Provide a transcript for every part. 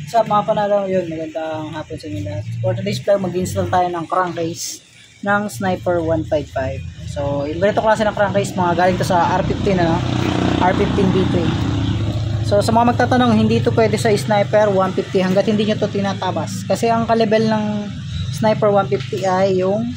Sa mga panalo yun, magandang hapon sa inyo lahat. For today's vlog, mag-install tayo ng crankcase ng Sniper 155. So, yung ganito klase ng crankcase, mga galing to sa R15, R15B3. So, sa mga magtatanong, hindi to pwede sa Sniper 150 hanggat hindi nyo to tinatabas. Kasi ang kalibel ng Sniper 150 ay yung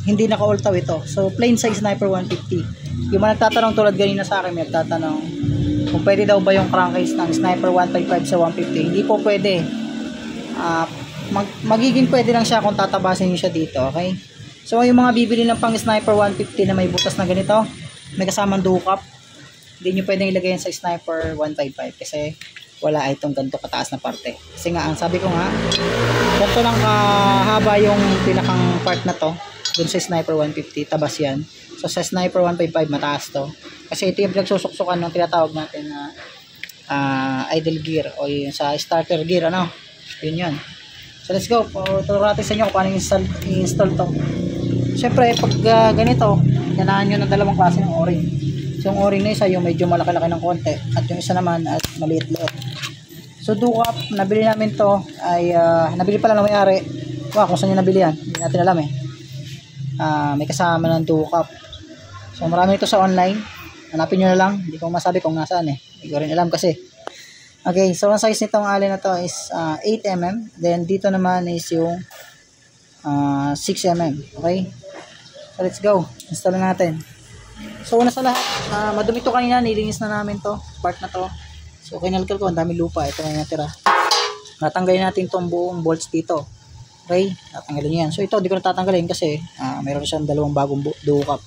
hindi naka-ultaw ito. So, plain sa Sniper 150. Yung mga nagtatanong tulad ganina sa akin, may nagtatanong kung pwede daw ba yung crankcase ng Sniper 155 sa 150. Hindi po pwede. Magiging pwede lang siya kung tatabasin nyo siya dito, okay? So yung mga bibili ng pang Sniper 150 na may butas na ganito, may kasamang ducap, hindi nyo pwedeng ilagay yan sa Sniper 155 kasi wala itong ganito kataas na parte. Kasi nga, ang sabi ko nga, ganito lang kahaba yung pinakang part na to dun sa Sniper 150, tabas yan. So sa Sniper 155 mataas to. Kasi ito yung pinagsusuksukan ng tinatawag natin na idle gear o yung sa starter gear, ano? Yun. So let's go. Turo natin sa inyo kung paano i-install to. Siyempre, pag ganito, ganahan nyo ng dalawang klase ng o-ring. So yung o-ring na isa, yung medyo malaki-laki ng konti. At yung isa naman, at maliit-liit. So ducap, nabili namin to ay, nabili pala ng may-ari. Wow, kung saan nyo nabili yan? Hindi natin alam eh. May kasama ng ducap. So marami ito sa online. Hanapin nyo na lang. Hindi ko masabi kung nasaan eh. Hindi ko rin alam kasi. Okay, so ang size nitong alin na to is 8mm. Then dito naman is yung 6mm. Okay? So let's go. Install na natin. So una sa lahat, madumi to kanina. Nilinis na namin to. Part na to. So kinalkal ko, ang dami lupa. Ito na natira. Natanggalin natin tong buong bolts dito. Okay? Tatanggalin nyo yan. So ito, di ko na tatanggalin kasi meron siyang dalawang bagong ducap.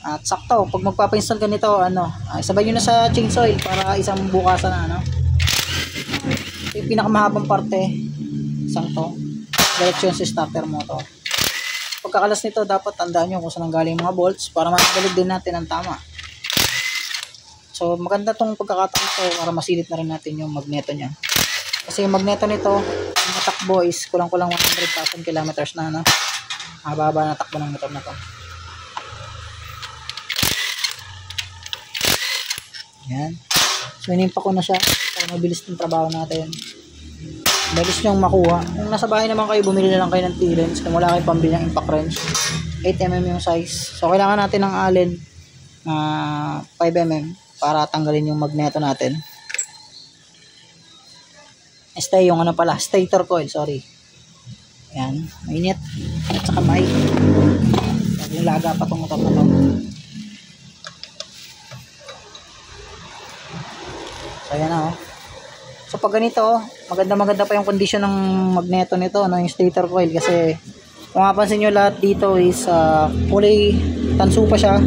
At sakto, pag magpapa-install ganito, sabay nyo na sa chainsaw para isang bukasan na, yung pinakamahabang parte, isang to, direksyon sa starter motor. Pagkakalas nito, dapat tandaan nyo kung saan galing mga bolts para matagalig din natin ang tama. So, maganda tong pagkakataon to para masilip na rin natin yung magneto nya. Kasi yung magneto nito, yung matakbo is kulang-kulang 100,000 kilometers na, Haba-haba na takbo ng motor na to. Yan. So, inimpak ko na siya para mabilis yung trabaho natin. Mabilis niyong makuha. Kung nasa bahay naman kayo, bumili na lang kayo ng T-wrench. Kung wala kayo pambili ng impact wrench, 8mm yung size. So, kailangan natin ng allen 5mm para tanggalin yung magneto natin. Stay yung stator coil, sorry. Yan. Mainit. At saka may yung laga pa itong motor na to. So, ayan na, So, pag ganito, maganda pa yung condition ng magneto nito, yung stator coil. Kasi, kung mapansin nyo lahat dito is kulay tanso pa siya.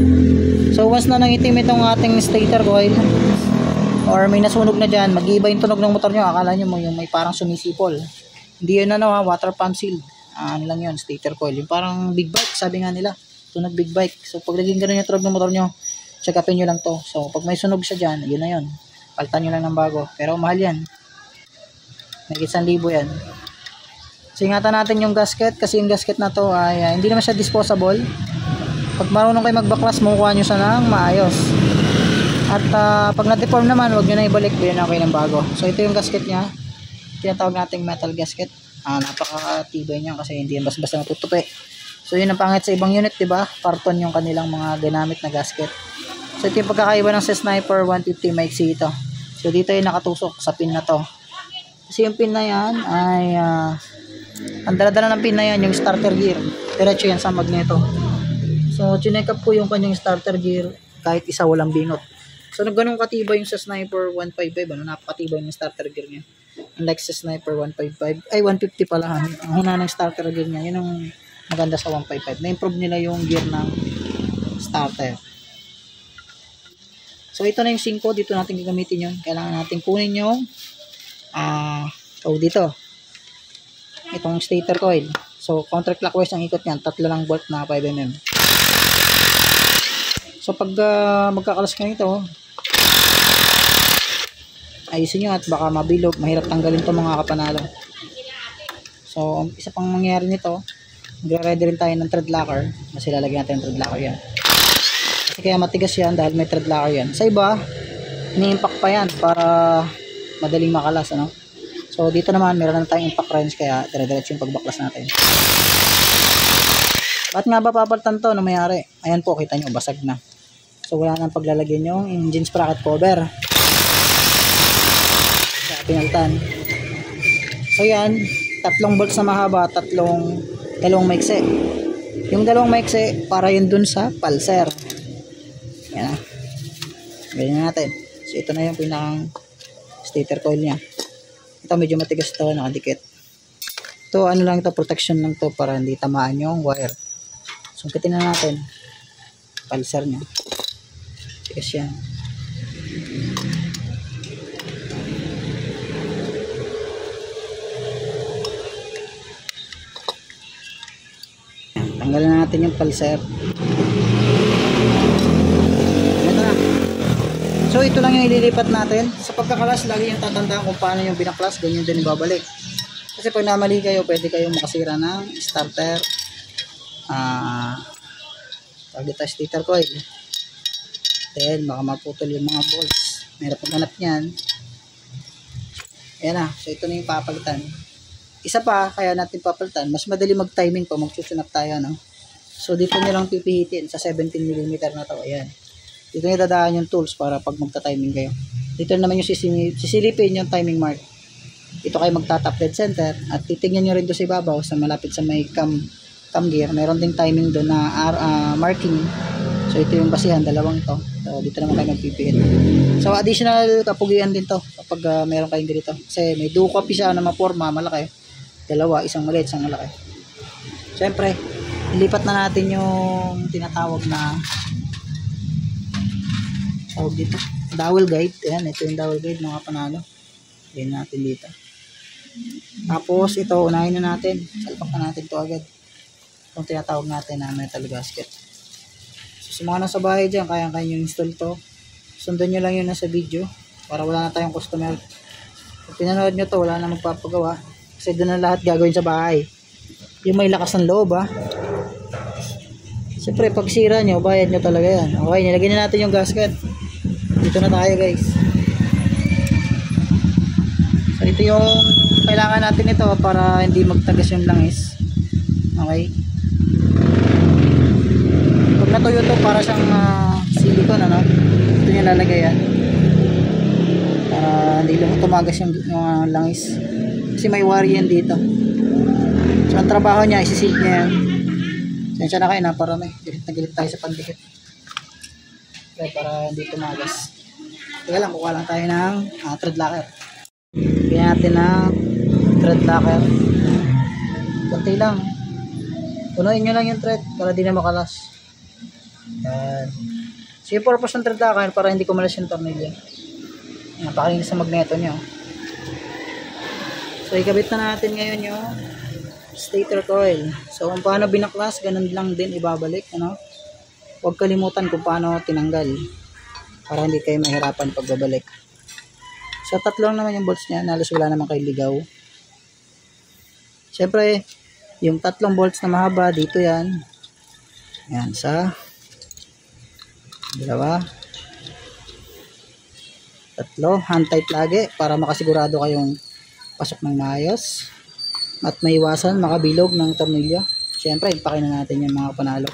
So, once na nangitim itong ating stator coil, or may nasunog na dyan, mag-iiba yung tunog ng motor nyo. Akala nyo yung may parang sumisipol. Hindi yun water pump seal. Ano lang yun, stator coil. Yung parang big bike, sabi nga nila. Tunog big bike. So, pag naging ganun yung tunog ng motor nyo, check upin nyo lang to. So, pag may sunog siya dyan, yun na yun. Palitan nyo lang ng bago. Pero mahal yan. May 1,000 yan. So ingatan natin yung gasket. Kasi yung gasket na to ay hindi naman siya disposable. Pag marunong kayo magbaklas, makukuha nyo siya ng maayos. At pag na-deform naman, huwag nyo na ibalik. Bilhin na kayo ng bago. So ito yung gasket nya. Tinatawag nating metal gasket. Napakatibay niya kasi hindi yan basta natutupi. So yun ang pangit sa ibang unit, diba? Karton yung kanilang mga ginamit na gasket. So ito yung pagkakaiba ng sa Sniper 150 maiksi ito. So dito yung nakatusok sa pin na to. Kasi yung pin na yan ay ang dala-dala ng pin na yan yung starter gear. Diretso yan sa magneto. So chinek up ko yung kanyang starter gear kahit isa walang binot. So ganun katibay yung sa Sniper 155. Napakatibay yung starter gear niya. Unlike sa Sniper 155. Ay 150 pala. Ang huna ng starter gear niya. Yun ang maganda sa 155. Na-improve nila yung gear ng starter. So, ito na yung 5. Dito natin gagamitin yun. Kailangan natin kunin yung dito. Itong stator coil. So, counterclockwise ang ikot niyan. 3 lang bolt na 5mm. So, pag magkakalas ka nito, ayusin nyo at baka mabilog. Mahirap tanggalin to mga kapanalo. So, isa pang mangyayari nito, magre-ready rin tayo ng thread locker. Kasi lalagyan natin ng thread locker yan. Kasi kaya matigas yan dahil may thread locker yan. Sa iba, ini-impact pa yan para madaling makalas, So So dito naman meron na tayong impact wrench, kaya dire-diretso yung pagbaklas natin. Ba't nga ba papalitan to na mayari? Ayan po, kita nyo, basag na. So wala nang paglalagyan yung engine sprocket cover. Kaya pinalitan. So yan, 3 bolts na mahaba, dalawang maiksi. Yung dalawang maiksi para yun dun sa pulser. Yan. Ganyan natin. So ito na yung pinakang stator coil nya. Ito medyo matigas to, nakadikit. Ito ano lang to, protection lang to para hindi tamaan yung wire. Sungkitin na natin pulser nya. Tigas yan. Tanggalin na natin yung pulser. So ito lang yung ililipat natin. Sa pagkakalas, lagi yung tatandaan kung paano yung binaklas, ganyan din ibabalik. Kasi pag namali kayo, pwede kayong makasira ng starter, stator coil. Then baka maputol yung mga bolts. Meron paghanap yan. Ayan na. So ito na yung papalitan. Isa pa, kaya natin papalitan, mas madali mag-timing pa, magsusunap tayo, no? So dito nyo lang pipihitin sa 17mm na to. Ayan. Dito nyo dadaan yung tools para pag magta-timing kayo. Dito naman yung sisilipin yung timing mark. Dito kayo magta-tap dead center at titignan nyo rin doon sa ibabaw sa malapit sa may cam gear. Meron ding timing doon na marking. So ito yung basihan, dalawang to. So dito naman kayo magpipihit. So additional kapugian din to kapag meron kayong ganito. Kasi may dual copy siya na maporma, malaki. Dalawa, isang maliit, isang malaki. Siyempre, ilipat na natin yung tinatawag na dito, dowel guide. Ayan, ito yung dowel guide mga panalo. Ayan natin dito. Tapos ito, unahin na natin. Salpak na natin ito agad. Itong tinatawag natin na metal gasket. So sa mga nasa bahay dyan, kaya-kaya nyo install to. Sundan nyo lang yun nasa video para wala na tayong customer. Kung pinanood nyo to, wala na magpapagawa. Kasi doon na lahat gagawin sa bahay. Yung may lakas ng loob, ha. Siyempre, pag sira nyo, bayad nyo talaga yan. Okay, nilagyan na natin yung gasket. Dito na tayo, guys. So ito yung kailangan natin ito para hindi magtagas yung langis. Okay. Pag natuyo to, para siyang silicone, ano. Ito yung lalagay yan para hindi lang tumagas yung langis. Kasi may wire yan dito. So ang trabaho niya, isisil niya yan. Sensya na kayo na, para may gilit na gilit tayo sa pandikit. Okay, para hindi tumagas. Kaya lang, kukuha lang tayo ng thread locker. Bigyan natin ng thread locker. Kunti lang. Punuin nyo lang yung thread para di na makalas. Yan. So yung purpose ng thread locker para hindi kumalas yung tornilyo. Napakalinis sa magneto nyo. So ikabit na natin ngayon yung stator coil. So kung paano binaklas, ganun lang din ibabalik, ano? Huwag kalimutan kung paano tinanggal para hindi kayo mahirapan pagbabalik. So tatlo naman yung bolts niya, halos wala naman kayo ligaw. Siyempre, yung 3 bolts na mahaba dito yan. Yan sa 2, 3, hand tight lagi para makasigurado kayong pasok ng maayos at maiwasan makabilog ng tornilyo. Siyempre, ipakin na natin yung mga panalo.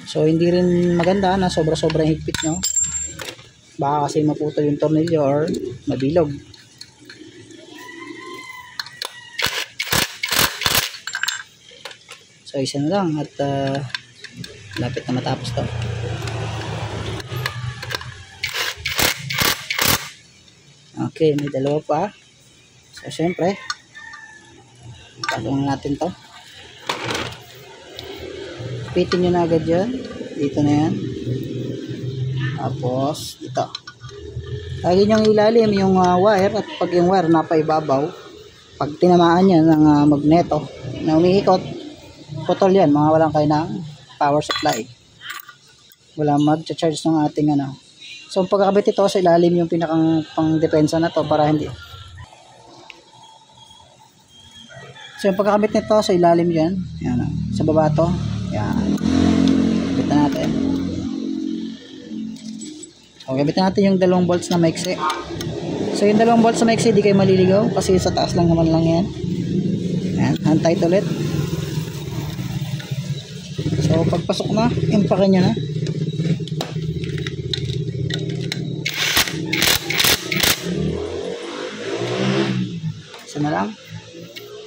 So, hindi rin maganda na sobra-sobra higpit nyo. Baka kasi maputol yung tornilyo or mabilog. So, isa na lang at lapit na matapos to. Okay, may dalawa pa. So, syempre, talong natin to. Pitin nyo na agad yan. Dito na yan. Tapos, dito. Lagi nyo ilalim yung wire at pag yung wire napaibabaw, pag tinamaan yan ng magneto na umiikot, putol yan. Mga walang kayo ng power supply. Wala mag-charge ng ating ano. So, ang pagkakabit ito sa ilalim yung pinakang pang-depensa na to para hindi. So, yung pagkakabit nito sa ilalim yan. Yan, sa baba to. Yan. Kabitan natin. So, kabitan natin yung 2 bolts na maiksi. So yung dalawang bolts sa maiksi, di kayo maliligaw kasi sa taas lang naman lang yan. Yan, hand tight ulit. So pagpasok na, impakin nyo na. Isa na lang.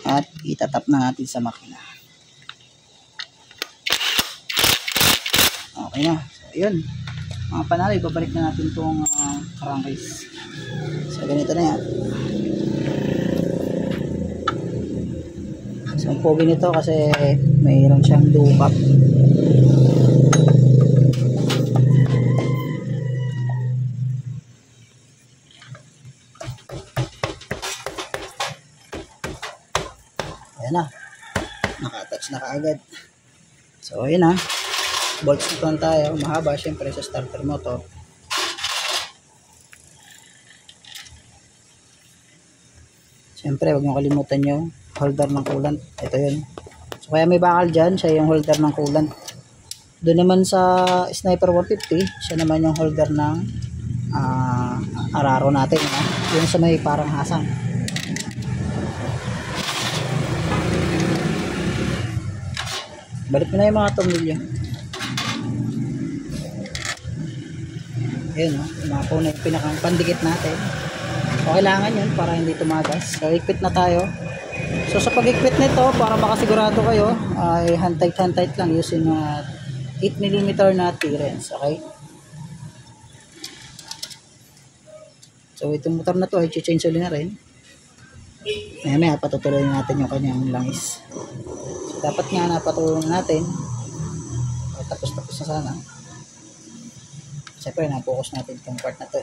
At itatap na natin sa makina. Okay na. So yun. Mga panalo, ibabalik na natin itong crankcase. So ganito na yan. So ang pogi nito kasi mayroon siyang dukat. Ayan na. Naka-attach na kaagad. So ayan na. Bolts nito tayo. Mahaba syempre sa starter motor. Syempre huwag nyo kalimutan yung holder ng coolant. Ito yun. So kaya may bakal dyan. Siya yung holder ng coolant. Doon naman sa Sniper 150. Siya naman yung holder ng araro natin. Yun sa may parang hasang. Balik mo na yung mga tornilyo. Ayun o. Umapo na yung pinakang pandikit natin. So kailangan yun para hindi tumagas. So ikpit na tayo. So sa pag-ikpit nito, para makasigurado kayo, ay hand tight lang using 8mm na T-wrench. Okay? So itong motor na to ay change ulit na rin. Maya patutuloy natin yung kanyang langis. So dapat nga napatuloy natin. Tapos na sana. Siyempre na-focus natin itong part na to.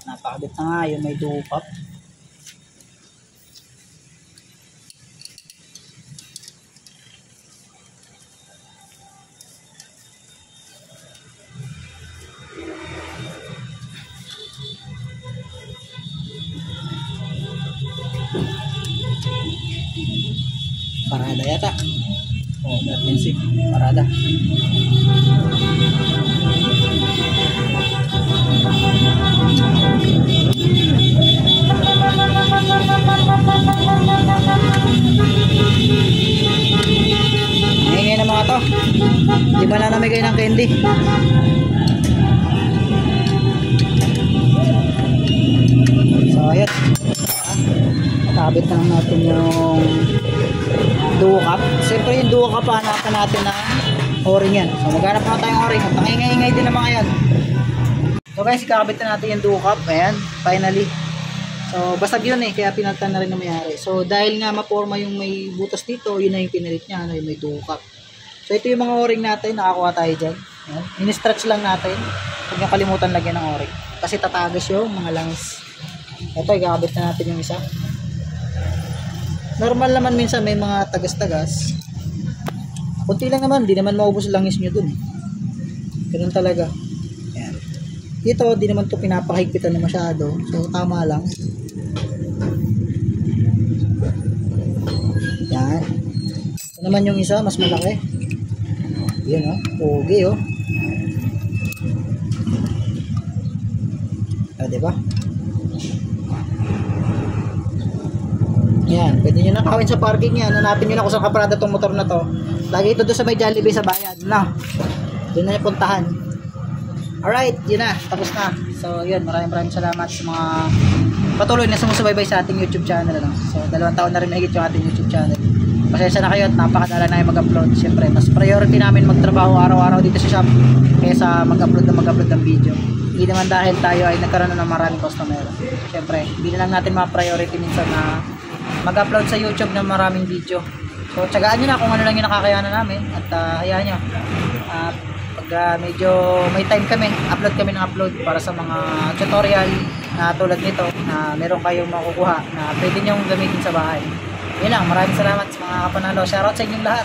Napakabit na nga yun, may dupat. Parada yata. Oh, emergency. Parada. Ngayon na mga to. Di ba na namigay ng candy? So ayun. Nakabit na natin yung duo cap. Siyempre yung duo cap, hanapan natin ng o-ring yan. So maghanap na tayong o-ring. At nangingay din naman yan. So guys, kakabit na natin yung duo cap. Ayan, finally. So basag yun eh, kaya pinalitan na rin na mayari. So dahil nga maporma yung may butas dito, yun na yung pinalit niya, yung may duo cap. So ito yung mga o-ring natin, nakakuha tayo dyan. Ayan, in-stretch lang natin. Huwag nyo kalimutan lagyan ng o-ring. Kasi tatagas yung mga langis. Ito, ikakabit na natin yung isa. Normal naman minsan may mga tagas-tagas. Kunti lang naman, di naman maubos langis nyo dun. Ganun talaga. Ayan. Dito, di naman to pinapakahigpitan na masyado. So, tama lang. Yan. Ito naman yung isa, mas malaki. Yan o. Pogi o. Diba? Yan, pwede nyo nakawin sa parking yan. Hanapin nyo na kung saan kaparada tong motor na to. Lagi ito doon sa may Jollibee sa bayan. Na, doon na yung puntahan. Alright, yun na. Tapos na. So, yun. Maraming salamat sa mga patuloy na sumusubaybay sa ating YouTube channel. Ano? So, 2 taon na rin mahigit yung ating YouTube channel. Pasensya na kayo at napakadala na yung mag-upload. Siyempre, mas priority namin magtrabaho araw-araw dito sa shop kaysa mag-upload ng video. Hindi naman dahil tayo ay nagkaroon na ng maraming customer. Siyempre, hindi na lang natin ma-priority minsan na mag-upload sa YouTube ng maraming video. So, tsagaan nyo na kung ano lang yung nakakayanan namin at hayaan nyo. Pag medyo may time kami, upload kami ng upload para sa mga tutorial na tulad nito na meron kayong makukuha na pwede nyong gamitin sa bahay. Yun lang, maraming salamat sa mga kapanalo. Shoutout sa inyong lahat.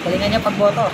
Galingan nyo pagboto.